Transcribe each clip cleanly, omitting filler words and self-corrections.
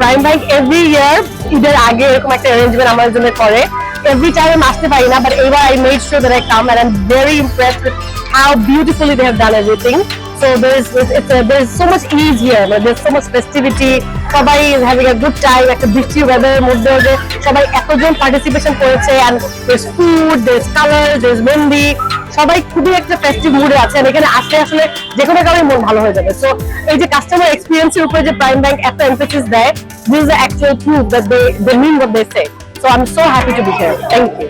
Prime bank every year ঈদের আগে এরকম একটা অ্যারেঞ্জমেন্ট আমার জন্য করে। এভরি টাইম আমি আসতে পারি না, বাট এবার I made sure that I come and I'm very impressed with how beautifully they have done everything. So there's so much ease here, there's so much festivity. সবাই is having a good time. একটা বৃষ্টি ওয়েদারের মধ্যে যে সবাই এতজন participation করেছে, and there's food, there's colors, there's mehndi, সবাই খুবই একটা ফেস্টিভ মুডে আছে। এখানে আসলে আসলে যে কোনো কারণে মন ভালো হয়ে যাবে। সো এই যে কাস্টমার এক্সপিরিয়েন্সের উপরে যে প্রাইম ব্যাংক এত এমফেসিস দেয়, this is the actual proof that they mean what they say. So I'm so happy to be here. Thank you.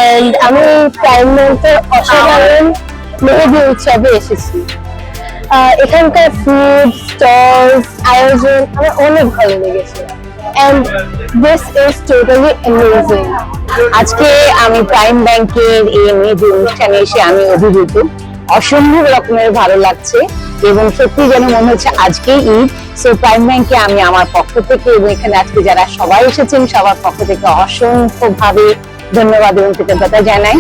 And আমি প্রাইম ব্যাংকের অসাধারণ মেহেদি উৎসবে এসেছি। এখানকার ফুড স্টলস আয়োজন আমার অনেক ভালো লেগেছে, and this is totally amazing. আজকে আমি প্রাইম ব্যাংকের এই মেহেদি অনুষ্ঠানে এসে আমি অভিভূত, অসম্ভব রকমের ভালো লাগছে এবং সত্যি যেন মনে হচ্ছে আজকে ঈদ। সো প্রাইম ব্যাংকে আমি আমার পক্ষ থেকে এবং এখানে আজকে যারা সবাই এসেছেন সবার পক্ষ থেকে অসংখ্য ভাবে ধন্যবাদ এবং কৃতজ্ঞতা জানাই।